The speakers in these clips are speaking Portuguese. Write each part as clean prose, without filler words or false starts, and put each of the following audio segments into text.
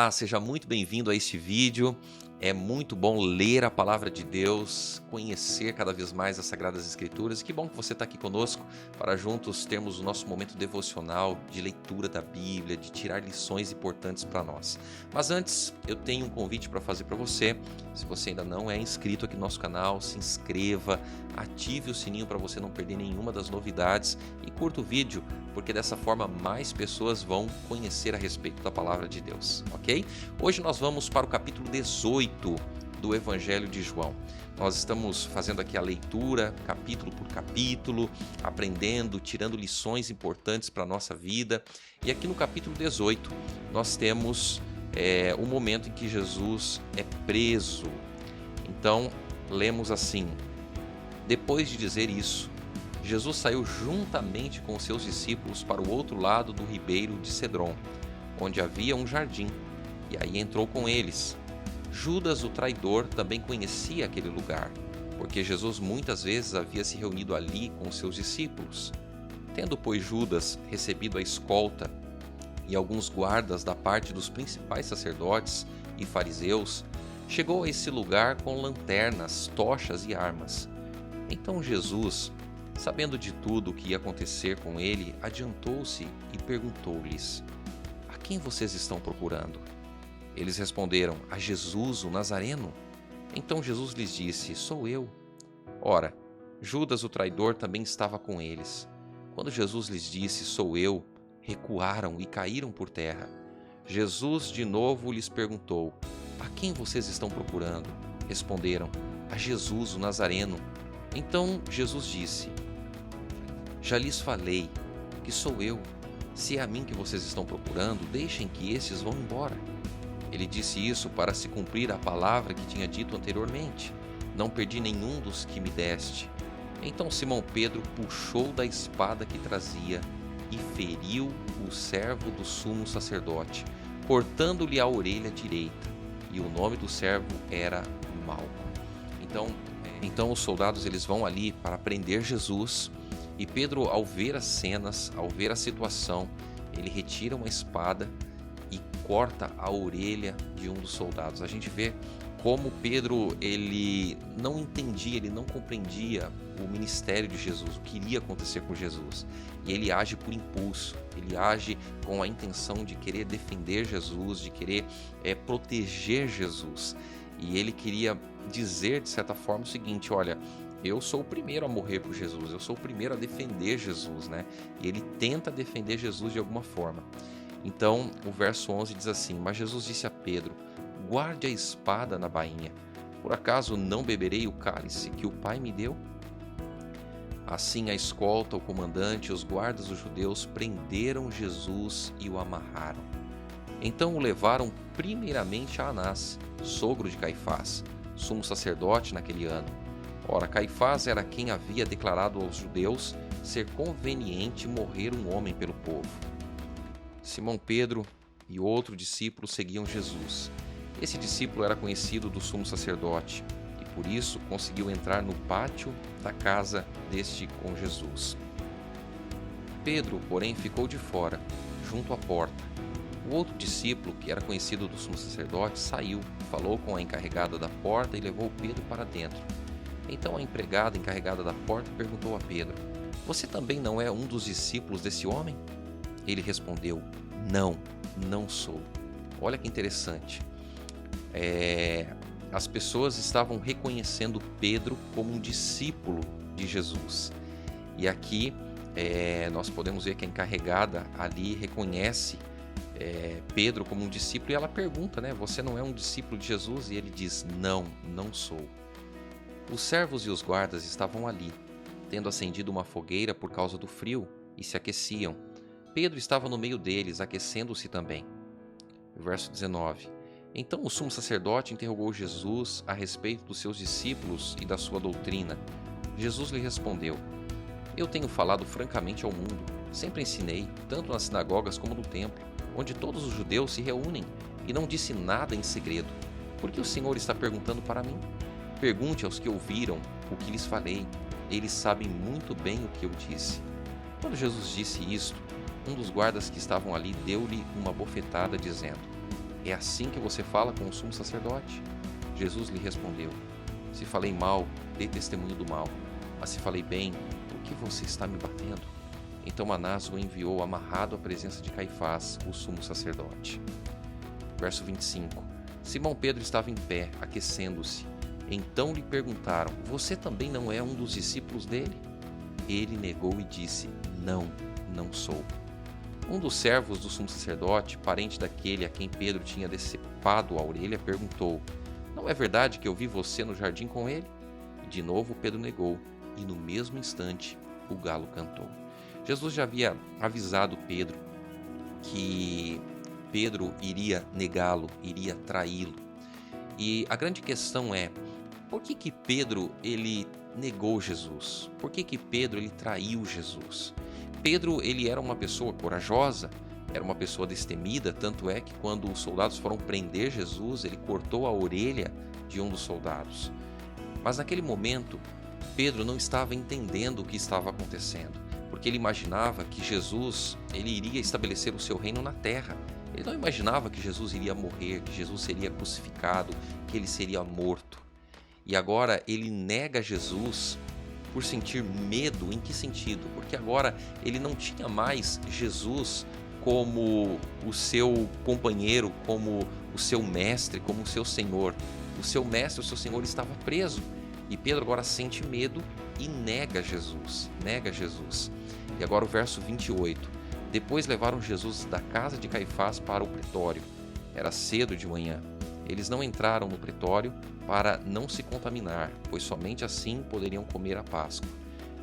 Olá, seja muito bem-vindo a este vídeo. É muito bom ler a palavra de Deus, conhecer cada vez mais as Sagradas Escrituras. E que bom que você está aqui conosco para juntos termos o nosso momento devocional de leitura da Bíblia, de tirar lições importantes para nós. Mas antes, eu tenho um convite para fazer para você. Se você ainda não é inscrito aqui no nosso canal, se inscreva, ative o sininho para você não perder nenhuma das novidades e curta o vídeo, porque dessa forma mais pessoas vão conhecer a respeito da palavra de Deus, ok? Hoje nós vamos para o capítulo 18 do Evangelho de João. Nós estamos fazendo aqui a leitura, capítulo por capítulo, aprendendo, tirando lições importantes para a nossa vida. E aqui no capítulo 18 nós temos o momento em que Jesus é preso. Então, lemos assim: depois de dizer isso, Jesus saiu juntamente com os seus discípulos para o outro lado do ribeiro de Cedron, onde havia um jardim, e aí entrou com eles. Judas, o traidor, também conhecia aquele lugar, porque Jesus muitas vezes havia se reunido ali com os seus discípulos. Tendo, pois, Judas recebido a escolta e alguns guardas da parte dos principais sacerdotes e fariseus, chegou a esse lugar com lanternas, tochas e armas. Então Jesus, sabendo de tudo o que ia acontecer com ele, adiantou-se e perguntou-lhes: a quem vocês estão procurando? Eles responderam: a Jesus, o Nazareno. Então Jesus lhes disse: sou eu. Ora, Judas, o traidor, também estava com eles. Quando Jesus lhes disse: sou eu, recuaram e caíram por terra. Jesus de novo lhes perguntou: a quem vocês estão procurando? Responderam: a Jesus, o Nazareno. Então Jesus disse: já lhes falei que sou eu. Se é a mim que vocês estão procurando, deixem que estes vão embora. Ele disse isso para se cumprir a palavra que tinha dito anteriormente: não perdi nenhum dos que me deste. Então Simão Pedro puxou da espada que trazia e feriu o servo do sumo sacerdote, cortando-lhe a orelha direita. E o nome do servo era Malco. Então os soldados eles vão ali para prender Jesus. E Pedro, ao ver as cenas, ao ver a situação, ele retira uma espada e corta a orelha de um dos soldados. A gente vê como Pedro ele não entendia, ele não compreendia o ministério de Jesus, o que iria acontecer com Jesus. E ele age por impulso, ele age com a intenção de querer defender Jesus, de querer proteger Jesus. E ele queria dizer, de certa forma, o seguinte: olha, eu sou o primeiro a morrer por Jesus, eu sou o primeiro a defender Jesus, né? E ele tenta defender Jesus de alguma forma. Então, o verso 11 diz assim: mas Jesus disse a Pedro: guarde a espada na bainha. Por acaso não beberei o cálice que o Pai me deu? Assim a escolta, o comandante e os guardas dos judeus prenderam Jesus e o amarraram. Então o levaram primeiramente a Anás, sogro de Caifás, sumo sacerdote naquele ano. Ora, Caifás era quem havia declarado aos judeus ser conveniente morrer um homem pelo povo. Simão Pedro e outro discípulo seguiam Jesus. Esse discípulo era conhecido do sumo sacerdote e por isso conseguiu entrar no pátio da casa deste com Jesus. Pedro, porém, ficou de fora, junto à porta. O outro discípulo, que era conhecido do sumo sacerdote, saiu, falou com a encarregada da porta e levou Pedro para dentro. Então a empregada encarregada da porta perguntou a Pedro: você também não é um dos discípulos desse homem? Ele respondeu: não sou. Olha que interessante. As pessoas estavam reconhecendo Pedro como um discípulo de Jesus. E aqui nós podemos ver que a encarregada ali reconhece Pedro como um discípulo e ela pergunta, né? Você não é um discípulo de Jesus? E ele diz: não sou. Os servos e os guardas estavam ali, tendo acendido uma fogueira por causa do frio, e se aqueciam. Pedro estava no meio deles, aquecendo-se também. Verso 19. Então o sumo sacerdote interrogou Jesus a respeito dos seus discípulos e da sua doutrina. Jesus lhe respondeu: eu tenho falado francamente ao mundo. Sempre ensinei, tanto nas sinagogas como no templo, onde todos os judeus se reúnem, e não disse nada em segredo. Por que o Senhor está perguntando para mim? Pergunte aos que ouviram o que lhes falei. Eles sabem muito bem o que eu disse. Quando Jesus disse isto, um dos guardas que estavam ali deu-lhe uma bofetada, dizendo: É assim que você fala com o sumo sacerdote? Jesus lhe respondeu: Se falei mal, dei testemunho do mal. Mas se falei bem, por que você está me batendo? Então Anás o enviou amarrado à presença de Caifás, o sumo sacerdote. Verso 25. Simão Pedro estava em pé, aquecendo-se. Então lhe perguntaram: Você também não é um dos discípulos dele? Ele negou e disse: Não, não sou. Um dos servos do sumo sacerdote, parente daquele a quem Pedro tinha decepado a orelha, perguntou: Não é verdade que eu vi você no jardim com ele? E de novo Pedro negou, e no mesmo instante o galo cantou. Jesus já havia avisado Pedro que Pedro iria negá-lo, iria traí-lo. E a grande questão é: por que Pedro ele negou Jesus? Por que Pedro ele traiu Jesus? Pedro ele era uma pessoa corajosa, era uma pessoa destemida, tanto é que quando os soldados foram prender Jesus, ele cortou a orelha de um dos soldados. Mas naquele momento, Pedro não estava entendendo o que estava acontecendo, porque ele imaginava que Jesus ele iria estabelecer o seu reino na terra. Ele não imaginava que Jesus iria morrer, que Jesus seria crucificado, que ele seria morto. E agora ele nega Jesus por sentir medo. Em que sentido? Porque agora ele não tinha mais Jesus como o seu companheiro, como o seu mestre, como o seu senhor. O seu mestre, o seu senhor estava preso. E Pedro agora sente medo e nega Jesus. Nega Jesus. E agora o verso 28. Depois levaram Jesus da casa de Caifás para o pretório. Era cedo de manhã. Eles não entraram no pretório para não se contaminar, pois somente assim poderiam comer a Páscoa.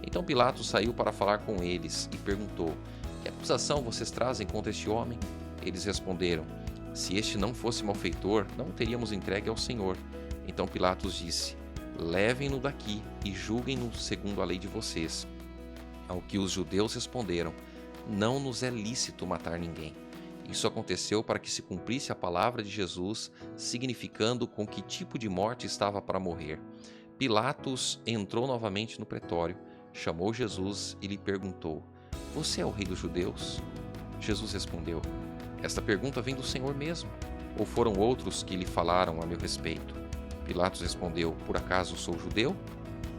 Então Pilatos saiu para falar com eles e perguntou: Que acusação vocês trazem contra este homem? Eles responderam: Se este não fosse malfeitor, não o teríamos entregue ao Senhor. Então Pilatos disse: Levem-no daqui e julguem-no segundo a lei de vocês. Ao que os judeus responderam: Não nos é lícito matar ninguém. Isso aconteceu para que se cumprisse a palavra de Jesus, significando com que tipo de morte estava para morrer. Pilatos entrou novamente no pretório, chamou Jesus e lhe perguntou: Você é o rei dos judeus? Jesus respondeu: Esta pergunta vem do Senhor mesmo, ou foram outros que lhe falaram a meu respeito? Pilatos respondeu: Por acaso sou judeu?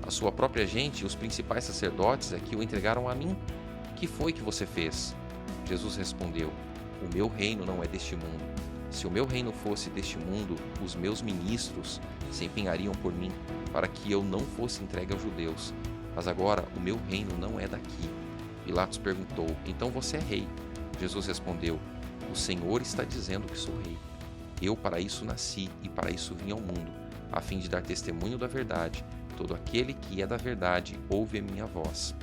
A sua própria gente e os principais sacerdotes é que o entregaram a mim. Que foi que você fez? Jesus respondeu: O meu reino não é deste mundo. Se o meu reino fosse deste mundo, os meus ministros se empenhariam por mim, para que eu não fosse entregue aos judeus. Mas agora o meu reino não é daqui. Pilatos perguntou: Então você é rei? Jesus respondeu: O Senhor está dizendo que sou rei. Eu para isso nasci e para isso vim ao mundo, a fim de dar testemunho da verdade. Todo aquele que é da verdade ouve a minha voz.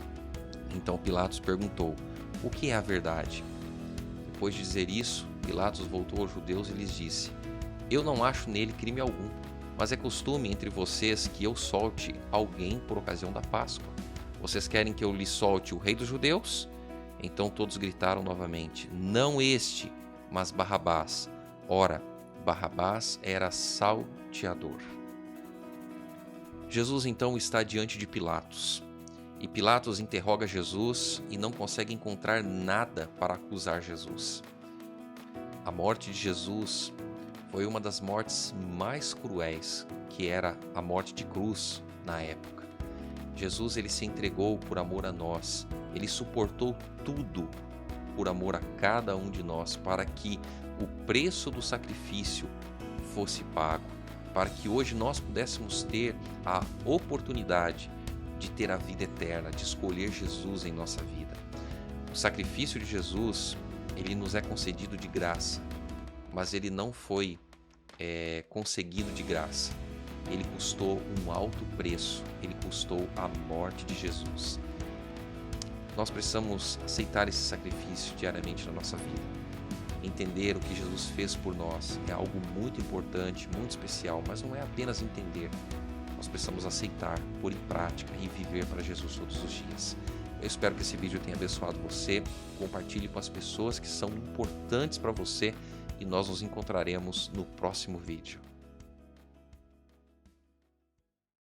Então Pilatos perguntou: O que é a verdade? Depois de dizer isso, Pilatos voltou aos judeus e lhes disse: Eu não acho nele crime algum, mas é costume entre vocês que eu solte alguém por ocasião da Páscoa. Vocês querem que eu lhe solte o rei dos judeus? Então todos gritaram novamente: Não este, mas Barrabás. Ora, Barrabás era salteador. Jesus então está diante de Pilatos. E Pilatos interroga Jesus e não consegue encontrar nada para acusar Jesus. A morte de Jesus foi uma das mortes mais cruéis, que era a morte de cruz na época. Jesus ele se entregou por amor a nós, ele suportou tudo por amor a cada um de nós, para que o preço do sacrifício fosse pago, para que hoje nós pudéssemos ter a oportunidade de ter a vida eterna, de escolher Jesus em nossa vida. O sacrifício de Jesus, ele nos é concedido de graça, mas ele não foi conseguido de graça. Ele custou um alto preço, ele custou a morte de Jesus. Nós precisamos aceitar esse sacrifício diariamente na nossa vida. Entender o que Jesus fez por nós é algo muito importante, muito especial, mas não é apenas entender. Nós precisamos aceitar, pôr em prática e viver para Jesus todos os dias. Eu espero que esse vídeo tenha abençoado você. Compartilhe com as pessoas que são importantes para você e nós nos encontraremos no próximo vídeo.